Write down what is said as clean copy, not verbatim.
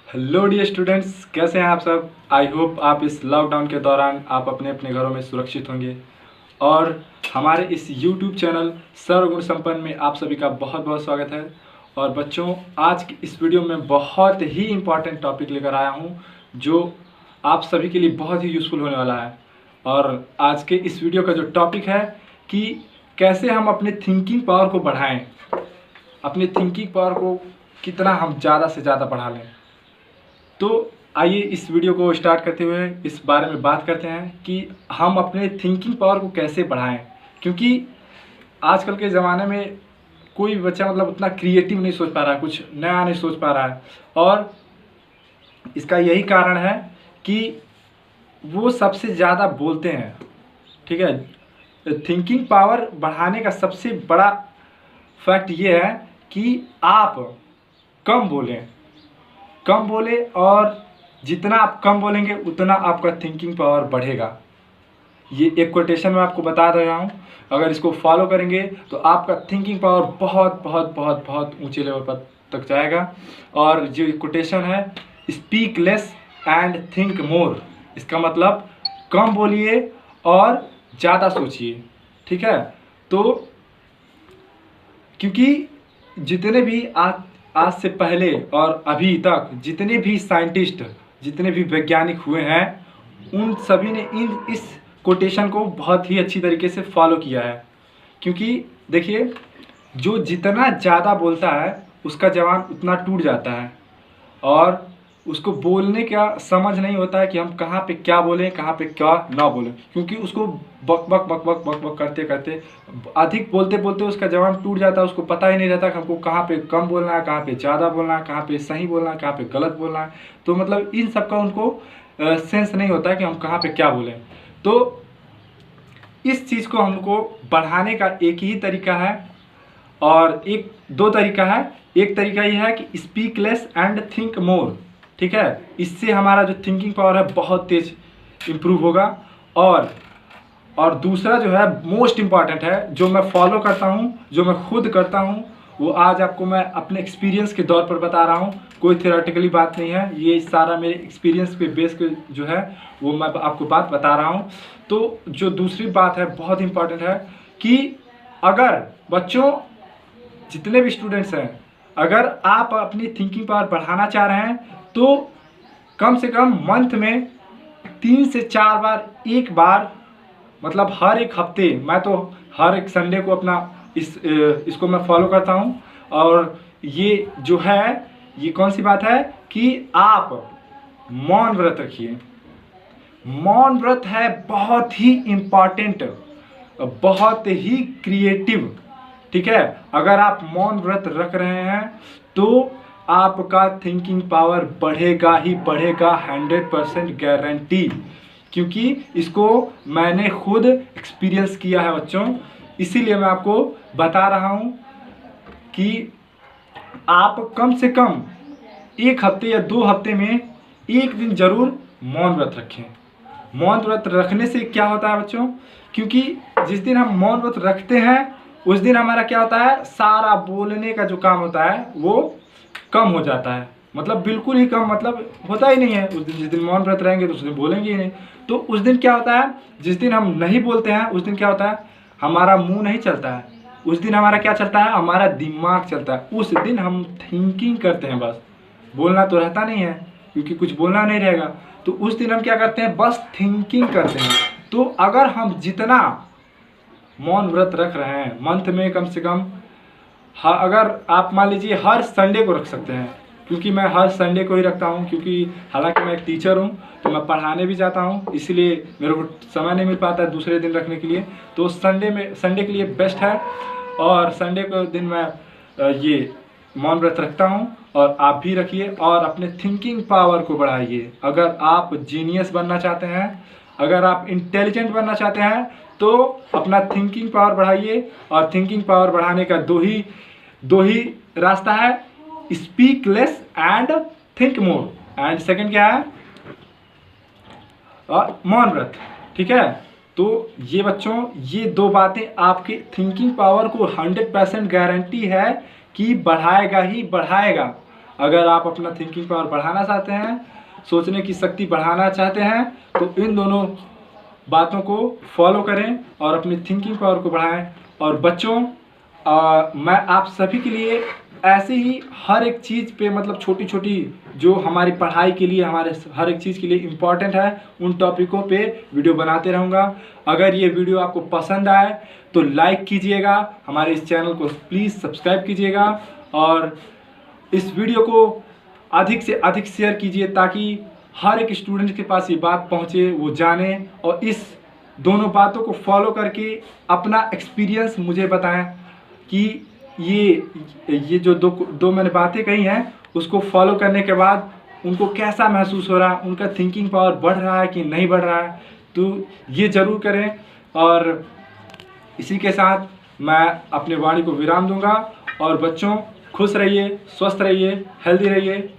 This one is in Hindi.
हेलो डियर स्टूडेंट्स, कैसे हैं आप सब। आई होप आप इस लॉकडाउन के दौरान आप अपने अपने घरों में सुरक्षित होंगे। और हमारे इस यूट्यूब चैनल सर्वगुण संपन्न में आप सभी का बहुत बहुत स्वागत है। और बच्चों, आज की इस वीडियो में बहुत ही इम्पॉर्टेंट टॉपिक लेकर आया हूँ जो आप सभी के लिए बहुत ही यूज़फुल होने वाला है। और आज के इस वीडियो का जो टॉपिक है कि कैसे हम अपने थिंकिंग पावर को बढ़ाएं, अपने थिंकिंग पावर को कितना हम ज़्यादा से ज़्यादा बढ़ा लें। तो आइए इस वीडियो को स्टार्ट करते हुए इस बारे में बात करते हैं कि हम अपने थिंकिंग पावर को कैसे बढ़ाएं। क्योंकि आजकल के ज़माने में कोई बच्चा मतलब उतना क्रिएटिव नहीं सोच पा रहा है, कुछ नया नहीं सोच पा रहा है। और इसका यही कारण है कि वो सबसे ज़्यादा बोलते हैं। ठीक है, थिंकिंग पावर बढ़ाने का सबसे बड़ा फैक्ट ये है कि आप कम बोलें, कम बोले। और जितना आप कम बोलेंगे उतना आपका थिंकिंग पावर बढ़ेगा। ये एक कोटेशन मैं आपको बता रहा हूँ, अगर इसको फॉलो करेंगे तो आपका थिंकिंग पावर बहुत बहुत बहुत बहुत ऊंचे लेवल पर तक जाएगा। और जो कोटेशन है, speak less and think more, इसका मतलब कम बोलिए और ज़्यादा सोचिए। ठीक है, तो क्योंकि जितने भी आज से पहले और अभी तक जितने भी साइंटिस्ट, जितने भी वैज्ञानिक हुए हैं, उन सभी ने इस कोटेशन को बहुत ही अच्छी तरीके से फॉलो किया है। क्योंकि देखिए, जो जितना ज़्यादा बोलता है उसका जवान उतना टूट जाता है। और उसको बोलने का समझ नहीं होता है कि हम कहाँ पे क्या बोलें, कहाँ पे क्या ना बोलें। क्योंकि उसको बक बक बक बक बक बक करते करते अधिक बोलते बोलते उसका जवान टूट जाता है। उसको पता ही नहीं रहता कि हमको कहाँ पे कम बोलना है, कहाँ पे ज़्यादा बोलना है, कहाँ पे सही बोलना है, कहाँ पे गलत बोलना है। तो मतलब इन सब का उनको सेंस नहीं होता है कि हम कहाँ पे क्या बोलें। तो इस चीज़ को हमको बढ़ाने का एक ही तरीका है, और एक दो तरीका है। एक तरीका ये है कि speak less and think more. ठीक है, इससे हमारा जो थिंकिंग पावर है बहुत तेज इम्प्रूव होगा। और दूसरा जो है मोस्ट इम्पॉर्टेंट है, जो मैं फॉलो करता हूँ, जो मैं खुद करता हूँ, वो आज आपको मैं अपने एक्सपीरियंस के तौर पर बता रहा हूँ। कोई थियोरेटिकली बात नहीं है, ये सारा मेरे एक्सपीरियंस पे बेस के जो है वो मैं आपको बात बता रहा हूँ। तो जो दूसरी बात है बहुत इम्पॉर्टेंट है कि अगर बच्चों, जितने भी स्टूडेंट्स हैं, अगर आप अपनी थिंकिंग पावर बढ़ाना चाह रहे हैं तो कम से कम मंथ में 3 से 4 बार, एक बार मतलब हर एक हफ्ते, मैं तो हर एक संडे को अपना इसको मैं फॉलो करता हूँ। और ये जो है, ये कौन सी बात है कि आप मौन व्रत रखिए। मौन व्रत है बहुत ही इम्पॉर्टेंट, बहुत ही क्रिएटिव। ठीक है, अगर आप मौन व्रत रख रहे हैं तो आपका थिंकिंग पावर बढ़ेगा ही बढ़ेगा, 100% गारंटी। क्योंकि इसको मैंने खुद एक्सपीरियंस किया है बच्चों, इसीलिए मैं आपको बता रहा हूँ कि आप कम से कम एक हफ्ते या 2 हफ्ते में एक दिन जरूर मौन व्रत रखें। मौन व्रत रखने से क्या होता है बच्चों, क्योंकि जिस दिन हम मौन व्रत रखते हैं उस दिन हमारा क्या होता है, सारा बोलने का जो काम होता है वो कम हो जाता है। मतलब बिल्कुल ही कम, मतलब होता ही नहीं है उस दिन। जिस दिन मौन व्रत रहेंगे तो उस दिन बोलेंगे ही नहीं। तो उस दिन क्या होता है, जिस दिन हम नहीं बोलते हैं उस दिन क्या होता है, हमारा मुंह नहीं चलता है। उस दिन हमारा क्या चलता है, हमारा दिमाग चलता है। उस दिन हम थिंकिंग करते हैं, बस बोलना तो रहता नहीं है क्योंकि कुछ बोलना नहीं रहेगा। तो उस दिन हम क्या करते हैं, बस थिंकिंग करते हैं। तो अगर हम जितना मौन व्रत रख रहे हैं मंथ में, कम से कम अगर आप मान लीजिए हर संडे को रख सकते हैं, क्योंकि मैं हर संडे को ही रखता हूँ। क्योंकि हालांकि मैं एक टीचर हूँ तो मैं पढ़ाने भी जाता हूँ, इसलिए मेरे को समय नहीं मिल पाता है दूसरे दिन रखने के लिए। तो संडे के लिए बेस्ट है। और संडे को दिन मैं ये मौन व्रत रखता हूँ, और आप भी रखिए और अपने थिंकिंग पावर को बढ़ाइए। अगर आप जीनियस बनना चाहते हैं, अगर आप इंटेलिजेंट बनना चाहते हैं तो अपना थिंकिंग पावर बढ़ाइए। और थिंकिंग पावर बढ़ाने का दो ही रास्ता है, speak less and think more. And second क्या है, मौन व्रत। ठीक है, तो ये बच्चों, ये 2 बातें आपके थिंकिंग पावर को 100% गारंटी है कि बढ़ाएगा ही बढ़ाएगा। अगर आप अपना थिंकिंग पावर बढ़ाना चाहते हैं, सोचने की शक्ति बढ़ाना चाहते हैं, तो इन दोनों बातों को फॉलो करें और अपनी थिंकिंग पावर को बढ़ाएं। और बच्चों, मैं आप सभी के लिए ऐसे ही हर एक चीज़ पे, मतलब छोटी छोटी जो हमारी पढ़ाई के लिए, हमारे हर एक चीज़ के लिए इम्पॉर्टेंट है, उन टॉपिकों पे वीडियो बनाते रहूँगा। अगर ये वीडियो आपको पसंद आए तो लाइक कीजिएगा, हमारे इस चैनल को प्लीज़ सब्सक्राइब कीजिएगा और इस वीडियो को अधिक से अधिक शेयर कीजिए ताकि हर एक स्टूडेंट के पास ये बात पहुँचे, वो जाने और इस दोनों बातों को फॉलो करके अपना एक्सपीरियंस मुझे बताएं कि ये जो दो मैंने बातें कही हैं, उसको फॉलो करने के बाद उनको कैसा महसूस हो रहा है, उनका थिंकिंग पावर बढ़ रहा है कि नहीं बढ़ रहा है, तो ये ज़रूर करें। और इसी के साथ मैं अपने वाणी को विराम दूंगा। और बच्चों, खुश रहिए, स्वस्थ रहिए, हेल्दी रहिए।